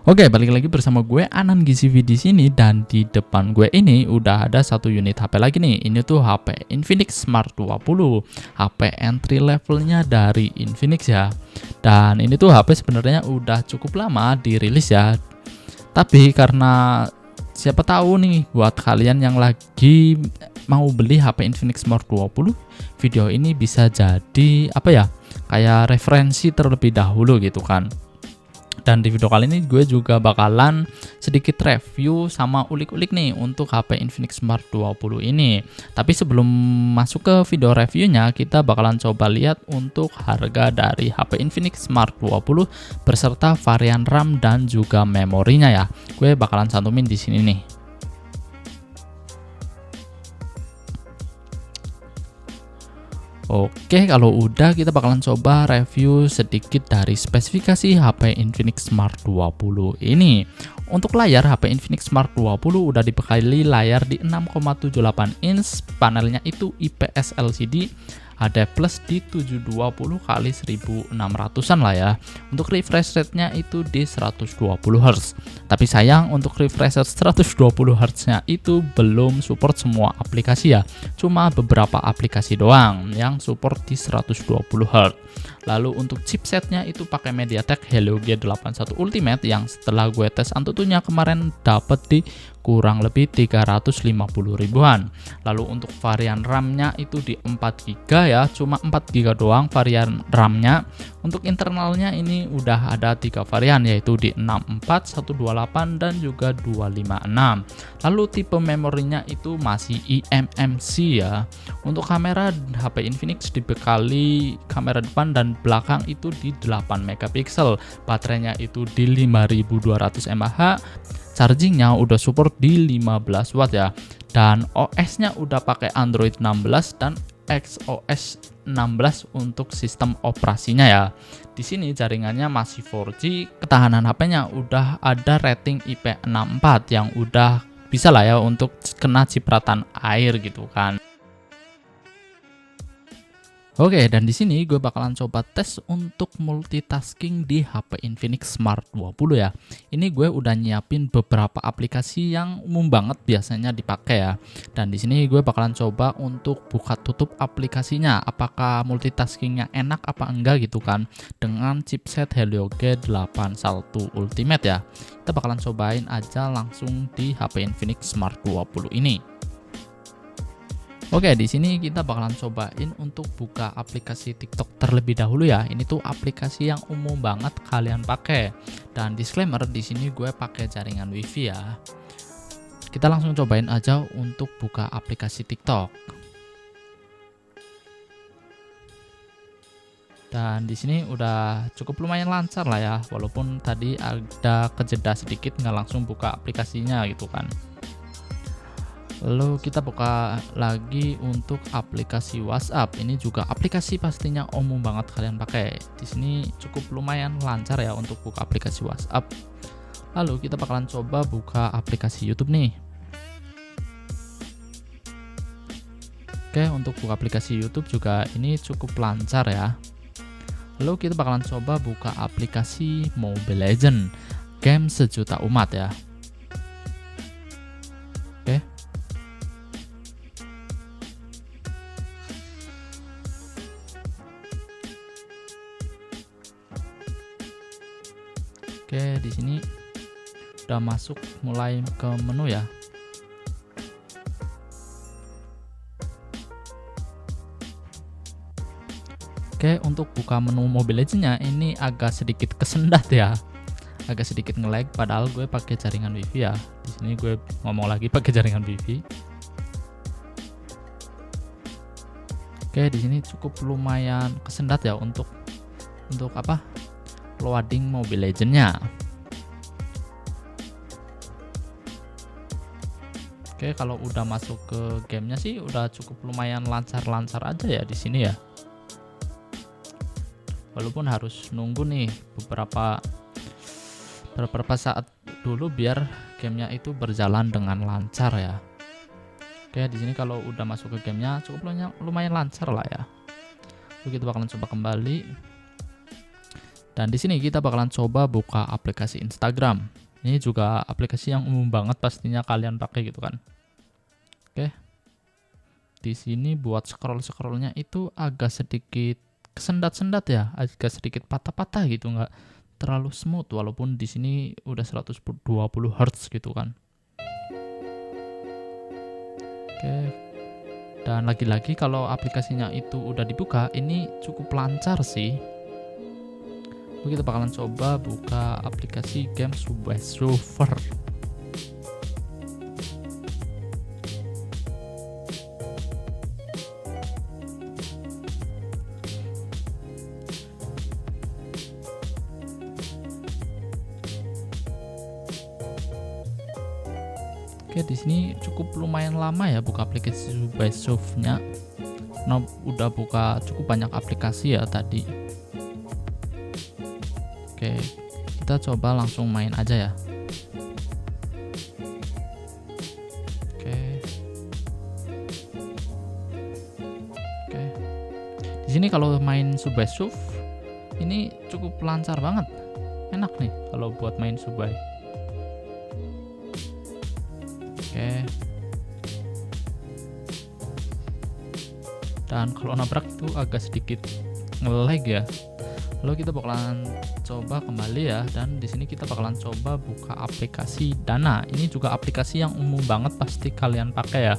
Oke, balik lagi bersama gue Anan GCV di sini, dan di depan gue ini udah ada satu unit HP lagi nih. Ini tuh HP Infinix Smart 20, HP entry levelnya dari Infinix ya. Dan ini tuh HP sebenarnya udah cukup lama dirilis ya. Tapi karena siapa tahu nih buat kalian yang lagi mau beli HP Infinix Smart 20, video ini bisa jadi apa ya? Kayak referensi terlebih dahulu gitu kan. Dan di video kali ini gue juga bakalan sedikit review sama ulik-ulik nih untuk HP Infinix Smart 20 ini. Tapi sebelum masuk ke video reviewnya, kita bakalan coba lihat untuk harga dari HP Infinix Smart 20 beserta varian RAM dan juga memorinya ya. Gue bakalan cantumin di sini nih. Oke, kalau udah kita bakalan coba review sedikit dari spesifikasi HP Infinix Smart 20 ini. Untuk layar HP Infinix Smart 20 udah dibekali layar di 6,78 inch, panelnya itu IPS LCD, HD plus di 720 x 1600-an lah ya. Untuk refresh rate-nya itu di 120 Hz. Tapi sayang untuk refresh rate 120 Hz-nya itu belum support semua aplikasi ya. Cuma beberapa aplikasi doang yang support di 120 Hz. Lalu untuk chipsetnya itu pakai MediaTek Helio G81 Ultimate yang setelah gue tes Antutunya kemarin dapat di kurang lebih 350 ribuan. Lalu untuk varian RAM-nya itu di 4GB ya, cuma 4GB doang varian RAM-nya. Untuk internalnya ini udah ada 3 varian, yaitu di 64, 128 dan juga 256. Lalu tipe memorinya itu masih eMMC ya. Untuk kamera HP Infinix dibekali kamera depan dan belakang itu di 8 megapiksel. Baterainya itu di 5200 mAh. Chargingnya udah support di 15 watt ya. Dan OS-nya udah pakai Android 16 dan XOS 16 untuk sistem operasinya ya. Di sini jaringannya masih 4G, ketahanan HP-nya udah ada rating IP64 yang udah bisa lah ya untuk kena cipratan air gitu kan. Oke, dan di sini gue bakalan coba tes untuk multitasking di HP Infinix Smart 20 ya. Ini gue udah nyiapin beberapa aplikasi yang umum banget biasanya dipakai ya. Dan di sini gue bakalan coba untuk buka tutup aplikasinya, apakah multitaskingnya enak apa enggak gitu kan, dengan chipset Helio G81 Ultimate ya. Kita bakalan cobain aja langsung di HP Infinix Smart 20 ini. Oke, di sini kita bakalan cobain untuk buka aplikasi TikTok terlebih dahulu ya. Ini tuh aplikasi yang umum banget kalian pakai. Dan disclaimer, di sini gue pakai jaringan WiFi ya. Kita langsung cobain aja untuk buka aplikasi TikTok. Dan di sini udah cukup lumayan lancar lah ya, walaupun tadi ada kejeda sedikit nggak langsung buka aplikasinya gitu kan. Lalu kita buka lagi untuk aplikasi WhatsApp. Ini juga aplikasi pastinya umum banget kalian pakai. Di sini cukup lumayan lancar ya untuk buka aplikasi WhatsApp. Lalu kita bakalan coba buka aplikasi YouTube nih. Oke, untuk buka aplikasi YouTube juga ini cukup lancar ya. Lalu kita bakalan coba buka aplikasi Mobile Legends, game sejuta umat ya. Oke. Oke, di sini udah masuk mulai ke menu ya. Oke, untuk buka menu Mobile Legends-nya ini agak sedikit kesendat ya. Agak sedikit nge-lag padahal gue pakai jaringan WiFi ya. Di sini gue ngomong lagi pakai jaringan WiFi. Oke, di sini cukup lumayan kesendat ya untuk apa? Loading Mobile Legends-nya. Oke, kalau udah masuk ke gamenya sih udah cukup lumayan lancar-lancar aja ya di sini ya. Walaupun harus nunggu nih beberapa saat dulu biar gamenya itu berjalan dengan lancar ya. Oke, di sini kalau udah masuk ke gamenya cukup lumayan lancar lah ya. Lalu kita bakalan coba kembali. Dan di sini kita bakalan coba buka aplikasi Instagram. Ini juga aplikasi yang umum banget pastinya kalian pakai gitu kan. Oke. Di sini buat scroll-scrollnya itu agak sedikit kesendat-sendat ya, agak sedikit patah-patah gitu, nggak terlalu smooth walaupun di sini udah 120 Hz gitu kan. Oke. Dan lagi-lagi kalau aplikasinya itu udah dibuka, ini cukup lancar sih. Lalu kita bakalan coba buka aplikasi game Subway Surfer. Oke, di sini cukup lumayan lama ya buka aplikasi Subway Surf-nya. Nah, udah buka cukup banyak aplikasi ya tadi. Oke, kita coba langsung main aja ya. Oke. Oke. Di sini kalau main Subway Surf ini cukup lancar banget. Enak nih kalau buat main Subway. Oke. Dan kalau nabrak itu agak sedikit nge-lag ya. Lalu kita bakalan coba kembali ya, dan di sini kita bakalan coba buka aplikasi Dana. Ini juga aplikasi yang umum banget pasti kalian pakai ya.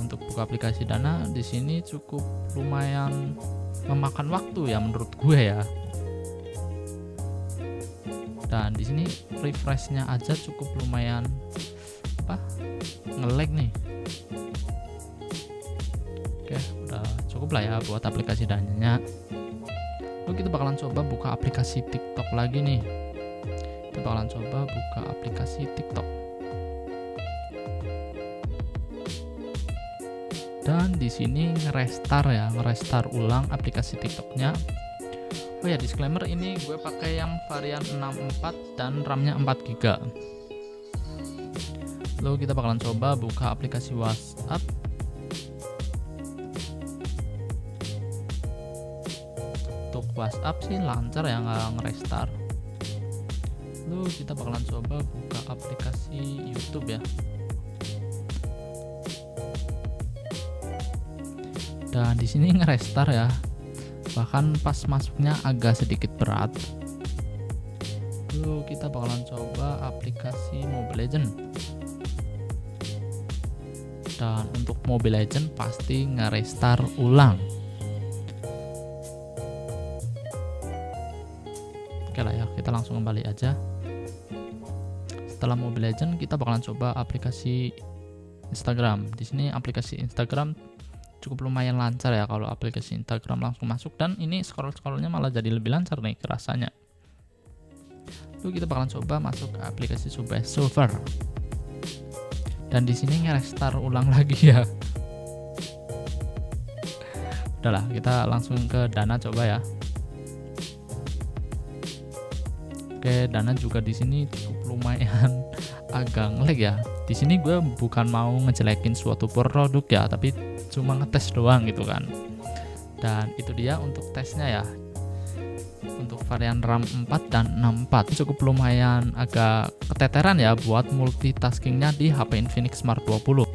Untuk buka aplikasi Dana di sini cukup lumayan memakan waktu ya menurut gue ya. Dan di sini refreshnya aja cukup lumayan nge-lag nih. Oke, udah cukup lah ya buat aplikasi dananya. Lalu kita bakalan coba buka aplikasi TikTok lagi nih. Kita bakalan coba buka aplikasi TikTok. Dan di sini nge-restart ulang aplikasi TikToknya. Oh ya, disclaimer, ini gue pakai yang varian 64 dan RAM-nya 4GB. Lalu kita bakalan coba buka aplikasi WhatsApp. Untuk WhatsApp sih lancar ya, nggak nge-restart. Lalu kita bakalan coba buka aplikasi YouTube ya. Dan di sini nge-restart ya. Bahkan pas masuknya agak sedikit berat. Lalu kita bakalan coba aplikasi Mobile Legends. Dan untuk Mobile Legends pasti nge-restart ulang. Oke lah ya, kita langsung kembali aja. Setelah Mobile Legends kita bakalan coba aplikasi Instagram. Di sini aplikasi Instagram cukup lumayan lancar ya, kalau aplikasi Instagram langsung masuk, dan ini scroll-scrollnya malah jadi lebih lancar nih rasanya. Lalu kita bakalan coba masuk ke aplikasi Subway Surfer. Dan di sini nge-restart ulang lagi ya. Udahlah, kita langsung ke Dana coba ya. Oke, Dana juga di sini cukup lumayan agak nge-lag ya. Di sini gue bukan mau ngejelekin suatu produk ya, tapi cuma ngetes doang gitu kan. Dan itu dia untuk tesnya ya. Untuk varian RAM 4 dan 64 cukup lumayan agak keteteran ya buat multitaskingnya di HP Infinix Smart 20.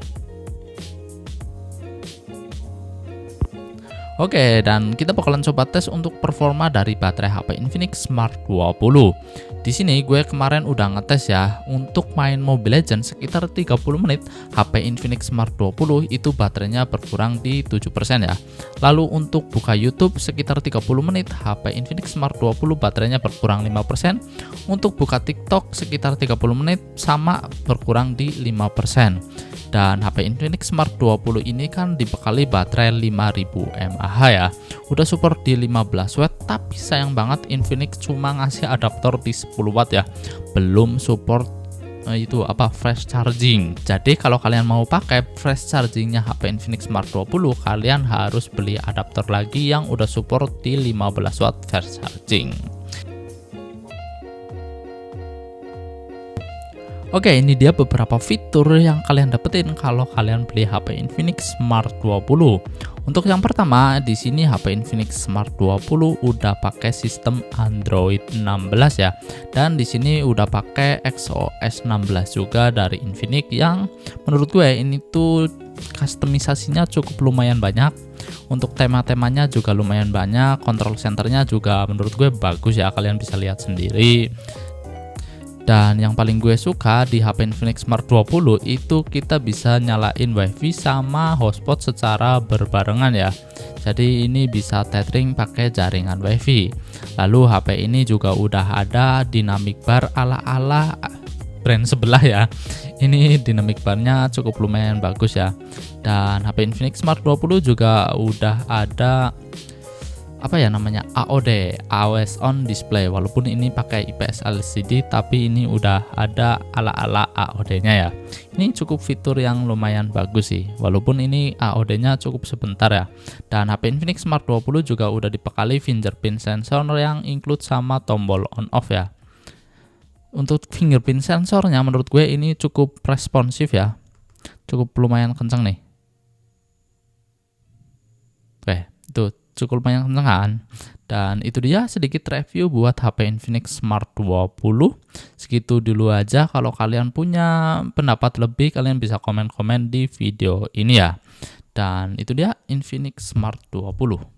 Oke, dan kita bakalan coba tes untuk performa dari baterai HP Infinix Smart 20. Di sini gue kemarin udah ngetes ya, untuk main Mobile Legends sekitar 30 menit HP Infinix Smart 20 itu baterainya berkurang di 7% ya. Lalu untuk buka YouTube sekitar 30 menit HP Infinix Smart 20 baterainya berkurang 5%. Untuk buka TikTok sekitar 30 menit sama berkurang di 5%. Dan HP Infinix Smart 20 ini kan dibekali baterai 5000 mAh ya. Udah support di 15 watt, tapi sayang banget Infinix cuma ngasih adaptor di 10 watt ya. Belum support flash charging. Jadi kalau kalian mau pakai flash chargingnya HP Infinix Smart 20, kalian harus beli adaptor lagi yang udah support di 15 watt flash charging. Oke, ini dia beberapa fitur yang kalian dapetin kalau kalian beli HP Infinix Smart 20. Untuk yang pertama, di sini HP Infinix Smart 20 udah pakai sistem Android 16 ya. Dan di sini udah pakai XOS 16 juga dari Infinix yang menurut gue ini tuh customisasinya cukup lumayan banyak. Untuk tema-temanya juga lumayan banyak, control centernya juga menurut gue bagus ya, kalian bisa lihat sendiri. Dan yang paling gue suka di HP Infinix Smart 20 itu kita bisa nyalain WiFi sama hotspot secara berbarengan ya. Jadi ini bisa tethering pakai jaringan WiFi. Lalu HP ini juga udah ada dynamic bar ala-ala brand sebelah ya. Ini dynamic barnya cukup lumayan bagus ya. Dan HP Infinix Smart 20 juga udah ada AOD, Always On Display. Walaupun ini pakai IPS LCD tapi ini udah ada ala-ala AOD-nya ya. Ini cukup fitur yang lumayan bagus sih, walaupun ini AOD-nya cukup sebentar ya. Dan HP Infinix Smart 20 juga udah dibekali fingerprint sensor yang include sama tombol on off ya. Untuk fingerprint sensornya menurut gue ini cukup responsif ya, cukup lumayan kenceng nih. Oke, itu cukup lumayan kenceng kan. Dan itu dia sedikit review buat HP Infinix Smart 20. Segitu dulu aja. Kalau kalian punya pendapat lebih, kalian bisa komen-komen di video ini ya. Dan itu dia Infinix Smart 20.